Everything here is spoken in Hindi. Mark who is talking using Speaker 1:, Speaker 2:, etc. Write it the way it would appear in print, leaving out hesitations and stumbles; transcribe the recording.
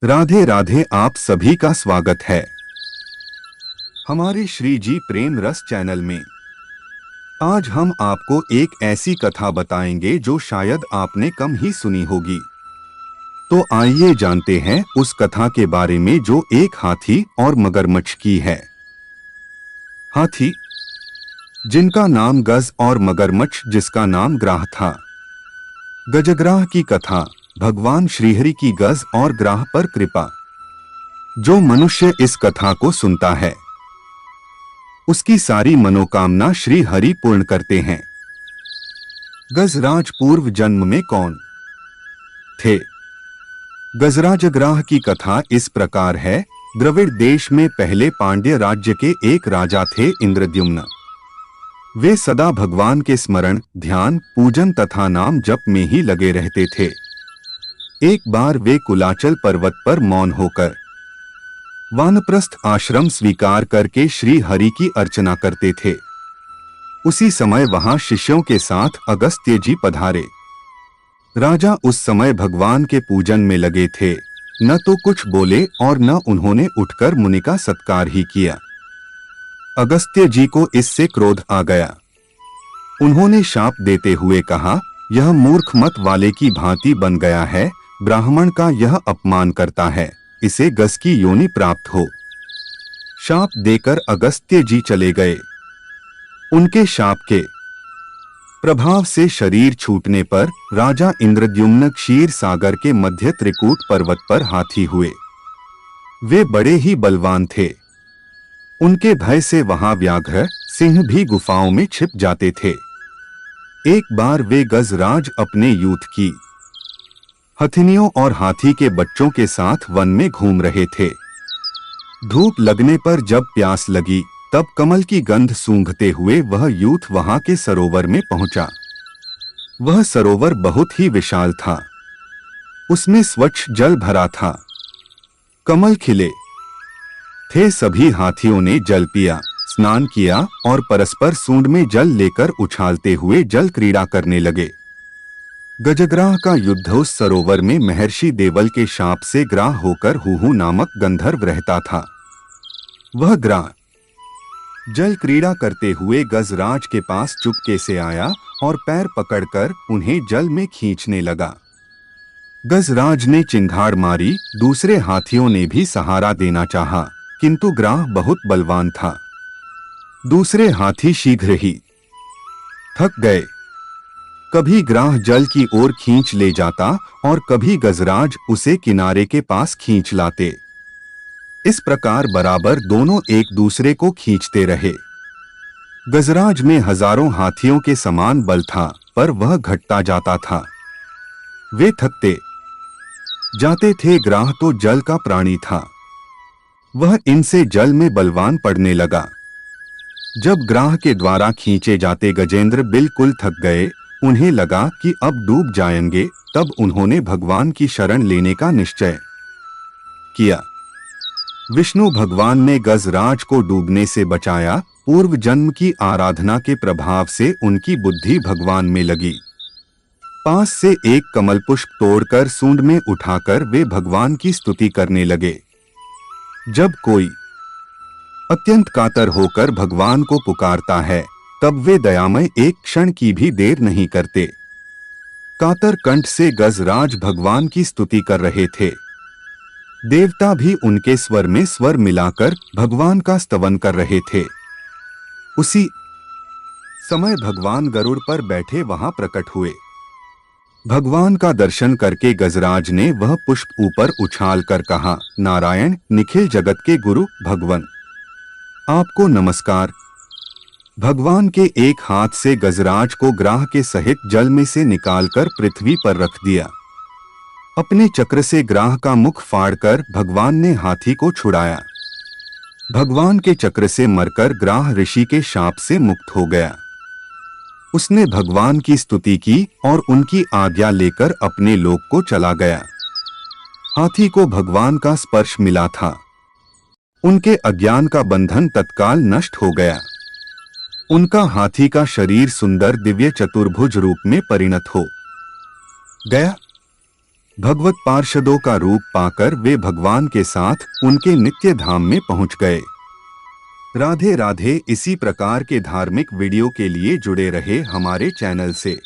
Speaker 1: राधे राधे। आप सभी का स्वागत है हमारे श्री जी प्रेम रस चैनल में। आज हम आपको एक ऐसी कथा बताएंगे जो शायद आपने कम ही सुनी होगी। तो आइए जानते हैं उस कथा के बारे में जो एक हाथी और मगरमच्छ की है। हाथी जिनका नाम गज और मगरमच्छ जिसका नाम ग्राह था। गजग्राह की कथा। भगवान श्रीहरि की गज और ग्राह पर कृपा। जो मनुष्य इस कथा को सुनता है उसकी सारी मनोकामना श्री हरि पूर्ण करते हैं। गजराज पूर्व जन्म में कौन थे? गजराजग्राह की कथा इस प्रकार है। द्रविड़ देश में पहले पांड्य राज्य के एक राजा थे इंद्रद्युम्न। वे सदा भगवान के स्मरण, ध्यान, पूजन तथा नाम जप में ही लगे रहते थे। एक बार वे कुलाचल पर्वत पर मौन होकर वानप्रस्थ आश्रम स्वीकार करके श्री हरि की अर्चना करते थे। उसी समय वहां शिष्यों के साथ अगस्त्य जी पधारे। राजा उस समय भगवान के पूजन में लगे थे। न तो कुछ बोले और न उन्होंने उठकर मुनि का सत्कार ही किया। अगस्त्य जी को इससे क्रोध आ गया। उन्होंने शाप देते हुए कहा, यह मूर्ख मत वाले की भांति बन गया है। ब्राह्मण का यह अपमान करता है, इसे गज की योनि प्राप्त हो। शाप देकर अगस्त्य जी चले गए। उनके शाप के प्रभाव से शरीर छूटने पर राजा इंद्रद्युम्न क्षीर सागर के मध्य त्रिकूट पर्वत पर हाथी हुए। वे बड़े ही बलवान थे। उनके भय से वहां व्याघ्र, सिंह भी गुफाओं में छिप जाते थे। एक बार वे गजराज अपने यूथ की हथिनियों और हाथी के बच्चों के साथ वन में घूम रहे थे। धूप लगने पर जब प्यास लगी तब कमल की गंध सूंघते हुए वह यूथ वहां के सरोवर में पहुंचा। वह सरोवर बहुत ही विशाल था। उसमें स्वच्छ जल भरा था। कमल खिले थे। सभी हाथियों ने जल पिया, स्नान किया और परस्पर सूंड में जल लेकर उछालते हुए जल क्रीड़ा करने लगे। गजग्राह का युद्ध उस सरोवर में महर्षि देवल के शाप से ग्राह होकर हुहु नामक गंधर्व रहता था। वह ग्राह जल क्रीड़ा करते हुए गजराज के पास चुपके से आया और पैर पकड़कर उन्हें जल में खींचने लगा। गजराज ने चिंगाड़ मारी। दूसरे हाथियों ने भी सहारा देना चाहा, किंतु ग्राह बहुत बलवान था। दूसरे हाथी शीघ्र ही थक गए। कभी ग्राह जल की ओर खींच ले जाता और कभी गजराज उसे किनारे के पास खींच लाते। इस प्रकार बराबर दोनों एक दूसरे को खींचते रहे। गजराज में हजारों हाथियों के समान बल था, पर वह घटता जाता था। वे थकते जाते थे। ग्राह तो जल का प्राणी था। वह इनसे जल में बलवान पड़ने लगा। जब ग्राह के द्वारा खींचे जाते गजेंद्र बिल्कुल थक गए, उन्हें लगा कि अब डूब जाएंगे, तब उन्होंने भगवान की शरण लेने का निश्चय किया। विष्णु भगवान ने गजराज को डूबने से बचाया। पूर्व जन्म की आराधना के प्रभाव से उनकी बुद्धि भगवान में लगी। पास से एक कमल पुष्प तोड़कर सूंड में उठाकर वे भगवान की स्तुति करने लगे। जब कोई अत्यंत कातर होकर भगवान को पुकारता है तब वे दयामय एक क्षण की भी देर नहीं करते। कातर कंठ से गजराज भगवान की स्तुति कर रहे थे। देवता भी उनके स्वर में स्वर मिलाकर भगवान का स्तवन कर रहे थे। उसी समय भगवान गरुड़ पर बैठे वहां प्रकट हुए। भगवान का दर्शन करके गजराज ने वह पुष्प ऊपर उछाल कर कहा, नारायण, निखिल जगत के गुरु भगवान, आपको नमस्कार। भगवान के एक हाथ से गजराज को ग्राह के सहित जल में से निकालकर पृथ्वी पर रख दिया। अपने चक्र से ग्राह का मुख फाड़कर भगवान ने हाथी को छुड़ाया। भगवान के चक्र से मरकर ग्राह ऋषि के शाप से मुक्त हो गया। उसने भगवान की स्तुति की और उनकी आज्ञा लेकर अपने लोक को चला गया। हाथी को भगवान का स्पर्श मिला था। उनके अज्ञान का बंधन तत्काल नष्ट हो गया। उनका हाथी का शरीर सुंदर दिव्य चतुर्भुज रूप में परिणत हो गया। भगवत पार्षदों का रूप पाकर वे भगवान के साथ उनके नित्य धाम में पहुंच गए। राधे राधे। इसी प्रकार के धार्मिक वीडियो के लिए जुड़े रहे हमारे चैनल से।